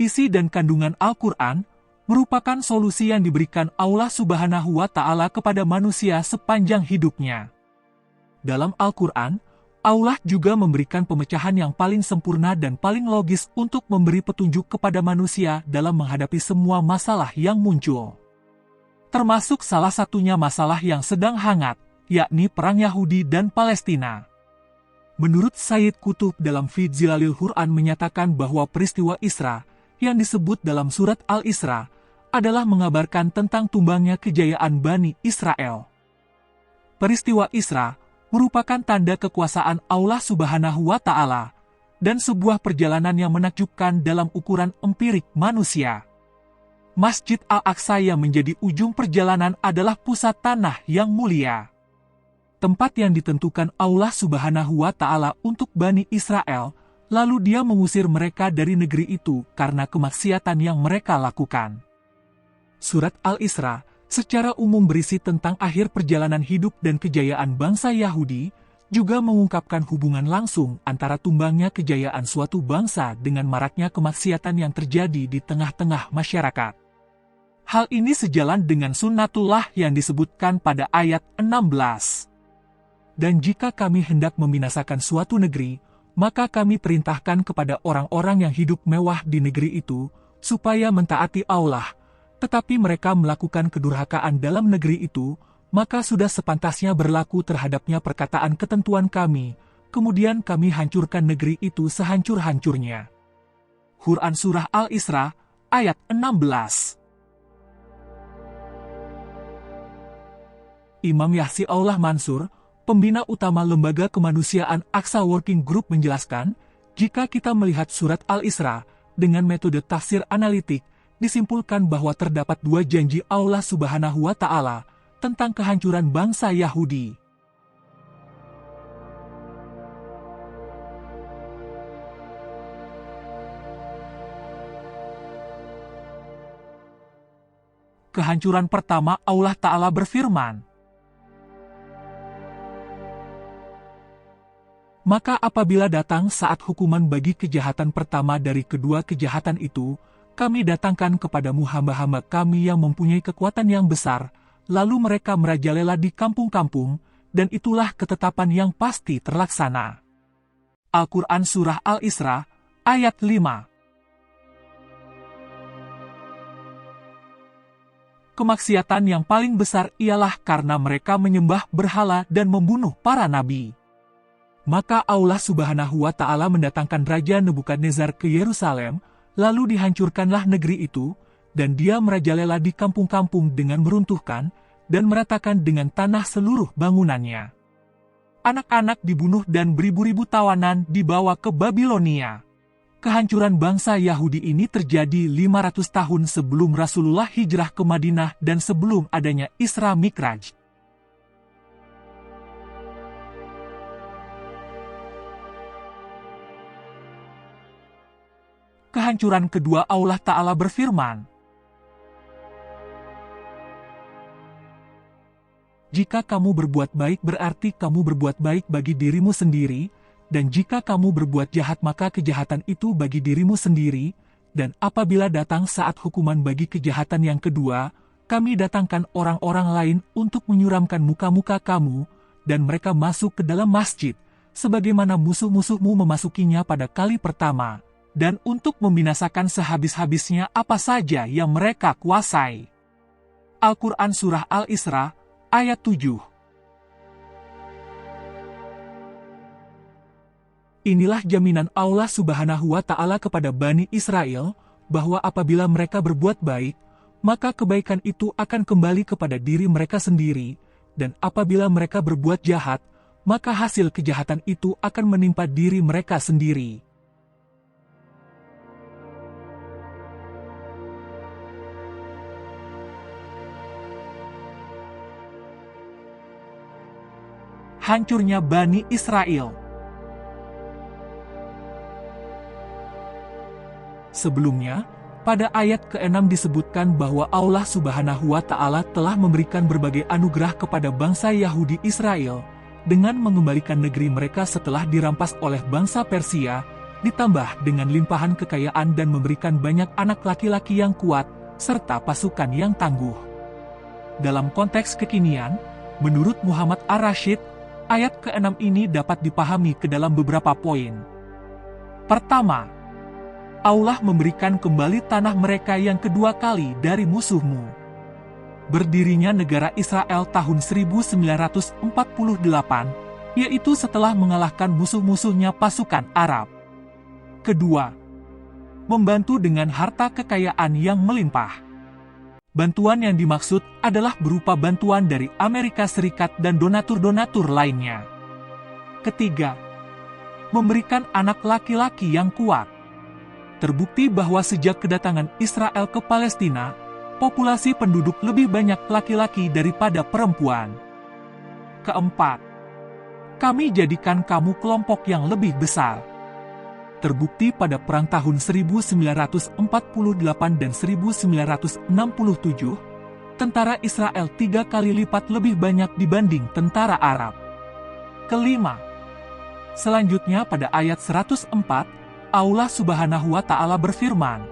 isi dan kandungan Al-Quran merupakan solusi yang diberikan Allah Subhanahu wa Ta'ala kepada manusia sepanjang hidupnya. Dalam Al-Quran, Allah juga memberikan pemecahan yang paling sempurna dan paling logis untuk memberi petunjuk kepada manusia dalam menghadapi semua masalah yang muncul. Termasuk salah satunya masalah yang sedang hangat, yakni Perang Yahudi dan Palestina. Menurut Sayyid Qutb dalam Fi Zilalil Quran menyatakan bahwa peristiwa Isra yang disebut dalam surat Al-Isra adalah mengabarkan tentang tumbangnya kejayaan Bani Israel. Peristiwa Isra merupakan tanda kekuasaan Allah Subhanahu wa Ta'ala dan sebuah perjalanan yang menakjubkan dalam ukuran empirik manusia. Masjid Al-Aqsa yang menjadi ujung perjalanan adalah pusat tanah yang mulia. Tempat yang ditentukan Allah Subhanahu wa Ta'ala untuk Bani Israel, lalu Dia mengusir mereka dari negeri itu karena kemaksiatan yang mereka lakukan. Surat Al-Isra secara umum berisi tentang akhir perjalanan hidup dan kejayaan bangsa Yahudi, juga mengungkapkan hubungan langsung antara tumbangnya kejayaan suatu bangsa dengan maraknya kemaksiatan yang terjadi di tengah-tengah masyarakat. Hal ini sejalan dengan sunnatullah yang disebutkan pada ayat 16. Dan jika kami hendak membinasakan suatu negeri, maka kami perintahkan kepada orang-orang yang hidup mewah di negeri itu, supaya mentaati Allah, tetapi mereka melakukan kedurhakaan dalam negeri itu, maka sudah sepantasnya berlaku terhadapnya perkataan ketentuan kami, kemudian kami hancurkan negeri itu sehancur-hancurnya. Quran Surah Al-Isra, ayat 16. Imam Yahsi-Ullah Mansur, pembina utama Lembaga Kemanusiaan Aqsa Working Group menjelaskan, jika kita melihat surat Al-Isra dengan metode tafsir analitik, disimpulkan bahwa terdapat dua janji Allah Subhanahu wa Ta'ala tentang kehancuran bangsa Yahudi. Kehancuran pertama, Allah Ta'ala berfirman, maka apabila datang saat hukuman bagi kejahatan pertama dari kedua kejahatan itu, kami datangkan kepadamu hamba-hamba kami yang mempunyai kekuatan yang besar, lalu mereka merajalela di kampung-kampung, dan itulah ketetapan yang pasti terlaksana. Al-Quran Surah Al-Isra, ayat 5. Kemaksiatan yang paling besar ialah karena mereka menyembah berhala dan membunuh para nabi. Maka Allah Subhanahu wa Ta'ala mendatangkan Raja Nebukadnezar ke Yerusalem, lalu dihancurkanlah negeri itu, dan dia merajalela di kampung-kampung dengan meruntuhkan dan meratakan dengan tanah seluruh bangunannya. Anak-anak dibunuh dan beribu-ribu tawanan dibawa ke Babilonia. Kehancuran bangsa Yahudi ini terjadi 500 tahun sebelum Rasulullah hijrah ke Madinah dan sebelum adanya Isra Mikraj. Kehancuran kedua, Allah Ta'ala berfirman, jika kamu berbuat baik berarti kamu berbuat baik bagi dirimu sendiri, dan jika kamu berbuat jahat maka kejahatan itu bagi dirimu sendiri, dan apabila datang saat hukuman bagi kejahatan yang kedua, kami datangkan orang-orang lain untuk menyuramkan muka-muka kamu, dan mereka masuk ke dalam masjid, sebagaimana musuh-musuhmu memasukinya pada kali pertama, dan untuk membinasakan sehabis-habisnya apa saja yang mereka kuasai. Al-Quran Surah Al-Isra, ayat 7. Inilah jaminan Allah Subhanahu wa Ta'ala kepada Bani Israel, bahwa apabila mereka berbuat baik, maka kebaikan itu akan kembali kepada diri mereka sendiri, dan apabila mereka berbuat jahat, maka hasil kejahatan itu akan menimpa diri mereka sendiri. Hancurnya Bani Israel. Sebelumnya, pada ayat ke-6 disebutkan bahwa Allah Subhanahu wa Ta'ala telah memberikan berbagai anugerah kepada bangsa Yahudi Israel, dengan mengembalikan negeri mereka setelah dirampas oleh bangsa Persia, ditambah dengan limpahan kekayaan dan memberikan banyak anak laki-laki yang kuat, serta pasukan yang tangguh. Dalam konteks kekinian, menurut Muhammad Ar-Rasyid, ayat ke-6 ini dapat dipahami ke dalam beberapa poin. Pertama, Allah memberikan kembali tanah mereka yang kedua kali dari musuhmu. Berdirinya negara Israel tahun 1948, yaitu setelah mengalahkan musuh-musuhnya pasukan Arab. Kedua, membantu dengan harta kekayaan yang melimpah. Bantuan yang dimaksud adalah berupa bantuan dari Amerika Serikat dan donatur-donatur lainnya. Ketiga, memberikan anak laki-laki yang kuat. Terbukti bahwa sejak kedatangan Israel ke Palestina, populasi penduduk lebih banyak laki-laki daripada perempuan. Keempat, kami jadikan kamu kelompok yang lebih besar. Terbukti pada perang tahun 1948 dan 1967, tentara Israel 3 kali lipat lebih banyak dibanding tentara Arab. Kelima, selanjutnya pada ayat 104, Allah Subhanahu wa Ta'ala berfirman,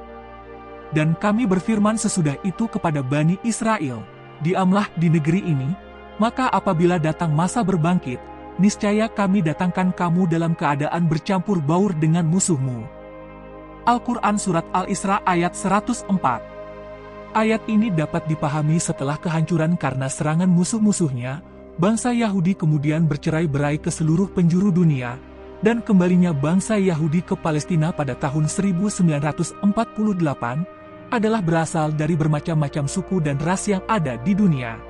"Dan kami berfirman sesudah itu kepada Bani Israel, diamlah di negeri ini, maka apabila datang masa berbangkit, niscaya kami datangkan kamu dalam keadaan bercampur baur dengan musuhmu." Al-Quran Surat Al-Isra ayat 104. Ayat ini dapat dipahami setelah kehancuran karena serangan musuh-musuhnya, bangsa Yahudi kemudian bercerai-berai ke seluruh penjuru dunia, dan kembalinya bangsa Yahudi ke Palestina pada tahun 1948 adalah berasal dari bermacam-macam suku dan ras yang ada di dunia.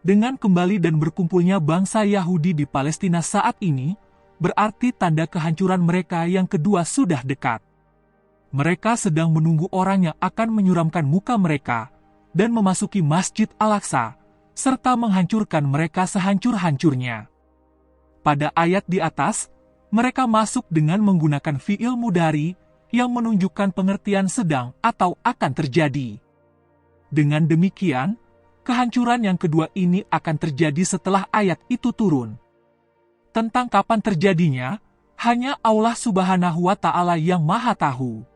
Dengan kembali dan berkumpulnya bangsa Yahudi di Palestina saat ini, berarti tanda kehancuran mereka yang kedua sudah dekat. Mereka sedang menunggu orang yang akan menyuramkan muka mereka dan memasuki Masjid Al-Aqsa, serta menghancurkan mereka sehancur-hancurnya. Pada ayat di atas, mereka masuk dengan menggunakan fi'il mudhari yang menunjukkan pengertian sedang atau akan terjadi. Dengan demikian, kehancuran yang kedua ini akan terjadi setelah ayat itu turun. Tentang kapan terjadinya, hanya Allah Subhanahu wa Ta'ala yang Maha Tahu.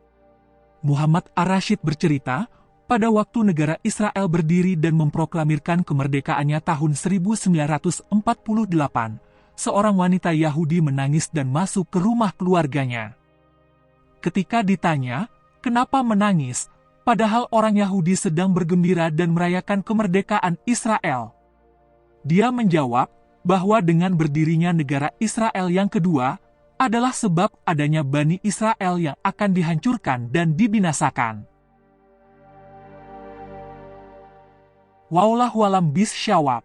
Muhammad Ar-Rasyid bercerita, pada waktu negara Israel berdiri dan memproklamirkan kemerdekaannya tahun 1948, seorang wanita Yahudi menangis dan masuk ke rumah keluarganya. Ketika ditanya, kenapa menangis? Padahal orang Yahudi sedang bergembira dan merayakan kemerdekaan Israel. Dia menjawab bahwa dengan berdirinya negara Israel yang kedua adalah sebab adanya Bani Israel yang akan dihancurkan dan dibinasakan. Wallahu a'lam bishawab.